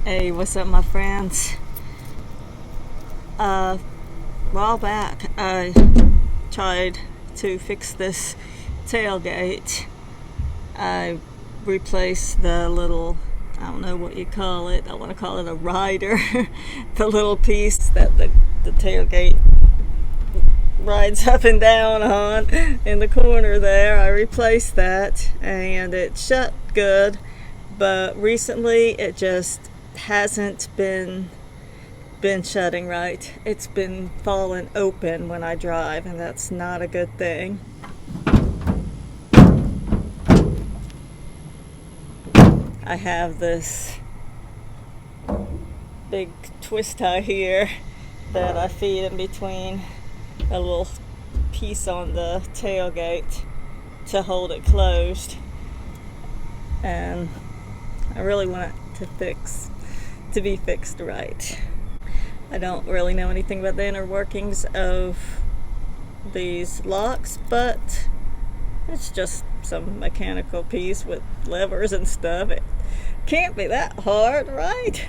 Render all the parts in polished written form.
Hey, what's up, my friends? A while back, I tried to fix this tailgate. I replaced the little, I don't know what you call it, I want to call it a rider, the little piece that the tailgate rides up and down on in the corner there. I replaced that and it shut good, but recently it just hasn't been shutting right. It's been falling open when I drive, and that's not a good thing. I have this big twist tie here that I feed in between a little piece on the tailgate to hold it closed, and I really want it to be fixed right. I don't really know anything about the inner workings of these locks, but it's just some mechanical piece with levers and stuff. It can't be that hard, right?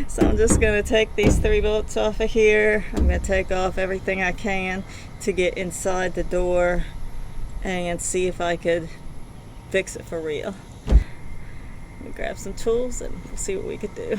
So I'm just going to take these 3 bolts off of here. I'm going to take off everything I can to get inside the door and see if I could fix it for real. Let me grab some tools and we'll see what we could do.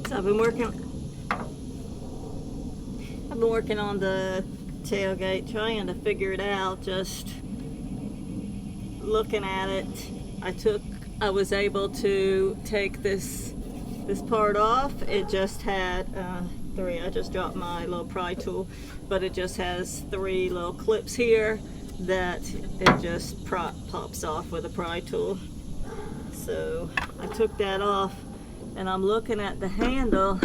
So I've been working on the tailgate, trying to figure it out, just looking at it. I was able to take this part off. It just had 3. I just dropped my little pry tool, but it just has 3 little clips here that it just pops off with a pry tool. So I took that off, and I'm looking at the handle,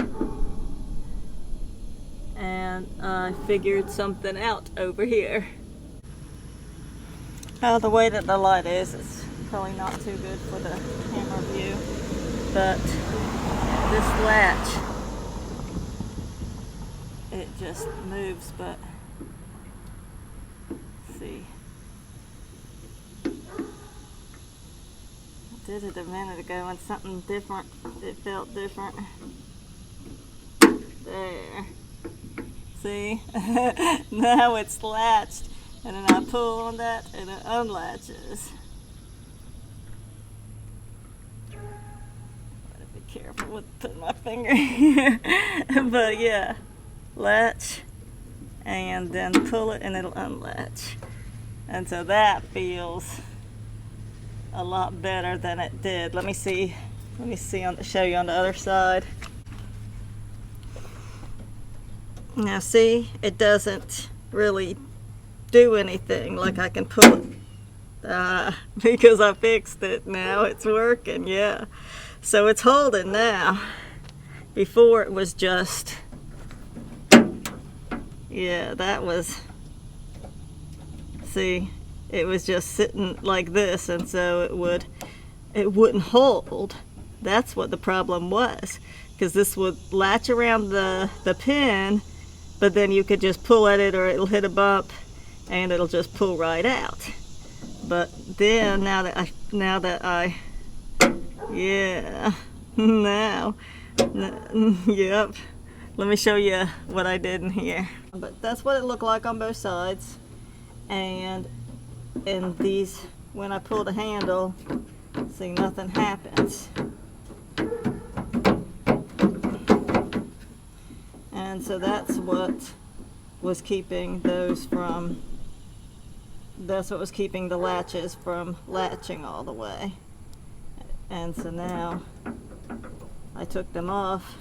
and I figured something out over here. The way that the light is, it's probably not too good for the camera view, but this latch, it just moves, but see, I did it a minute ago and something different, it felt different. There, see, now it's latched, and then I pull on that and it unlatches. Gotta be careful with putting my finger here. But yeah, latch and then pull it and it'll unlatch. And so that feels a lot better than it did. Let me see show you on the other side. Now see, it doesn't really do anything. Like I can pull it because I fixed it. Now it's working. Yeah, so it's holding now. Before it was just, yeah, that was, see, it was just sitting like this, and so it wouldn't hold. That's what the problem was, because this would latch around the pin, but then you could just pull at it or it'll hit a bump and it'll just pull right out. But then now that I yeah, now, yep, let me show you what I did in here. But that's what it looked like on both sides. And in these, when I pull the handle, see, nothing happens. And so that's what was keeping those from, that's what was keeping the latches from latching all the way. And so now I took them off,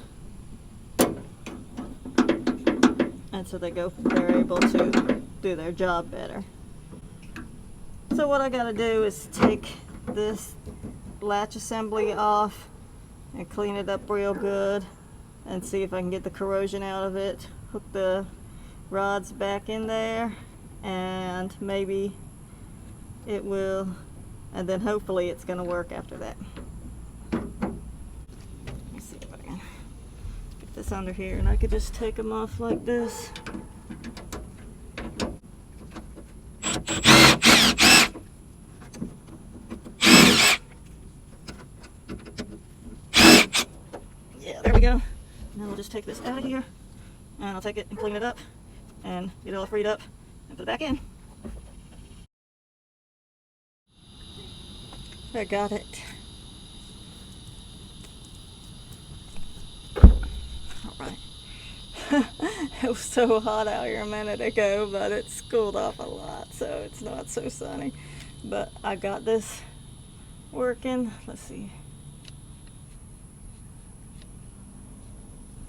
and so they're able to do their job better. So what I gotta do is take this latch assembly off and clean it up real good and see if I can get the corrosion out of it. Hook the rods back in there, and maybe it will, and then hopefully it's gonna work after that. Let's see if I can get this under here, and I could just take them off like this. Yeah, there we go. Now we'll just take this out of here, and I'll take it and clean it up and get it all freed up and put it back in. I got it. Alright. It was so hot out here a minute ago, but it's cooled off a lot, so it's not so sunny. But I got this working. Let's see.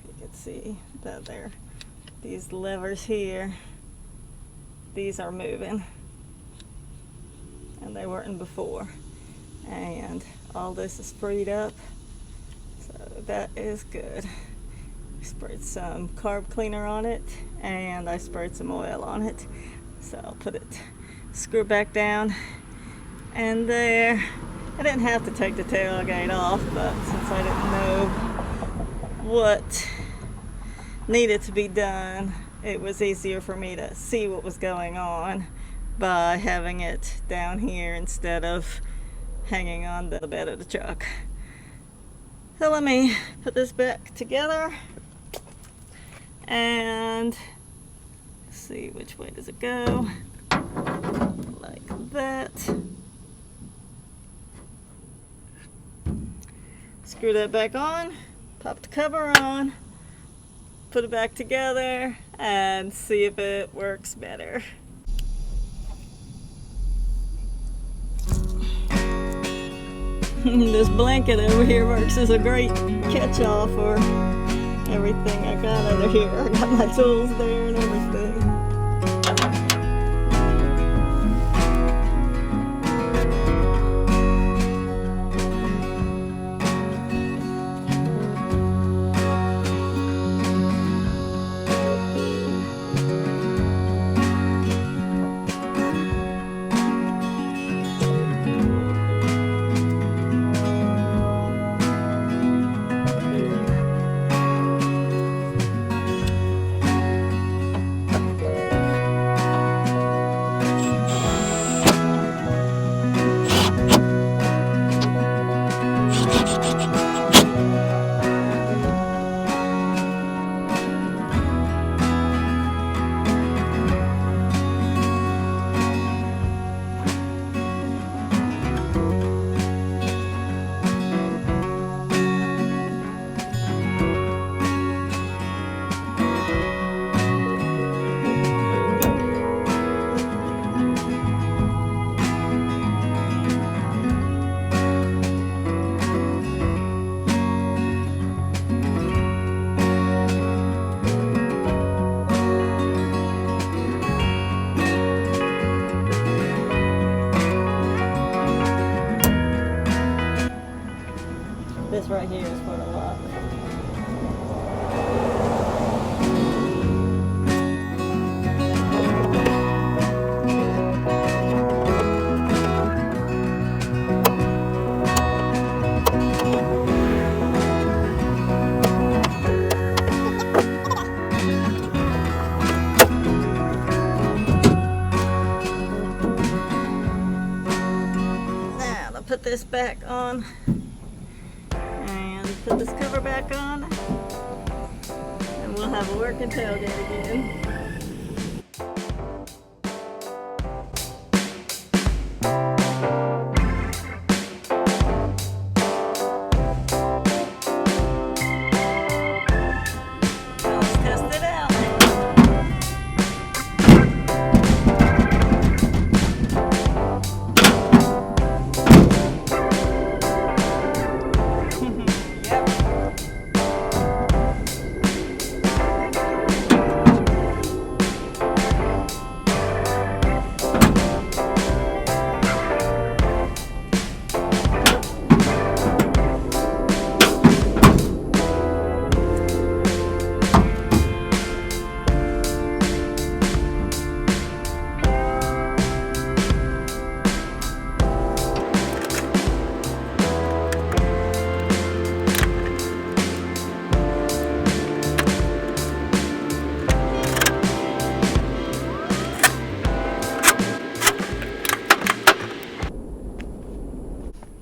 You can see that there, these levers here, these are moving, and they weren't before. And all this is freed up, so that is good. I sprayed some carb cleaner on it, and I sprayed some oil on it. So I'll put it, screw back down, and there. I didn't have to take the tailgate off, but since I didn't know what needed to be done, it was easier for me to see what was going on by having it down here instead of hanging on the bed of the truck. So let me put this back together and see which way does it go. Like that. Screw that back on, pop the cover on, put it back together, and see if it works better. This blanket over here works as a great catch-all for everything I got under here. I got my tools there and everything. This right here is for the lock. Now, I'll put this back on. Put this cover back on, and we'll have a working tailgate again. Let's test it out.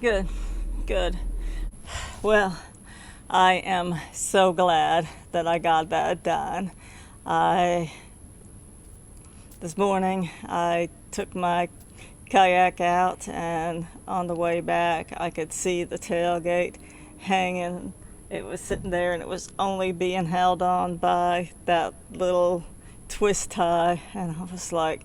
Good, good. Well, I am so glad that I got that done. This morning I took my kayak out, and on the way back I could see the tailgate hanging. It was sitting there and it was only being held on by that little twist tie, and I was like,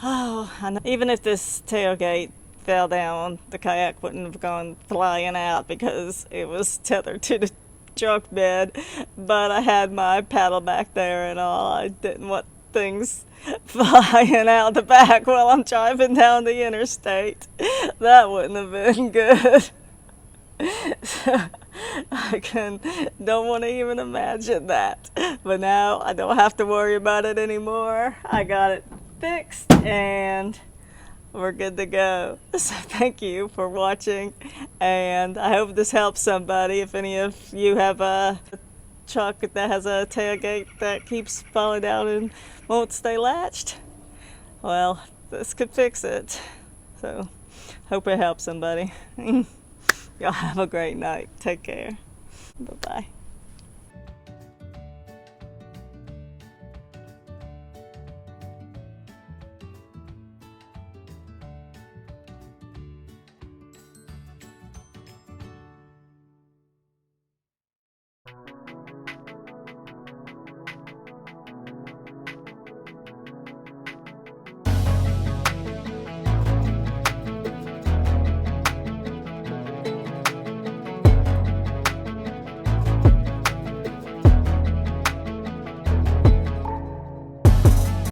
oh, I know. Even if this tailgate fell down, the kayak wouldn't have gone flying out because it was tethered to the junk bed, but I had my paddle back there and all. I didn't want things flying out the back while I'm driving down the interstate. That wouldn't have been good. So don't want to even imagine that. But now I don't have to worry about it anymore. I got it fixed and we're good to go. So thank you for watching, and I hope this helps somebody. If any of you have a truck that has a tailgate that keeps falling down and won't stay latched, well, this could fix it. So hope it helps somebody. Y'all have a great night. Take care. Bye-bye.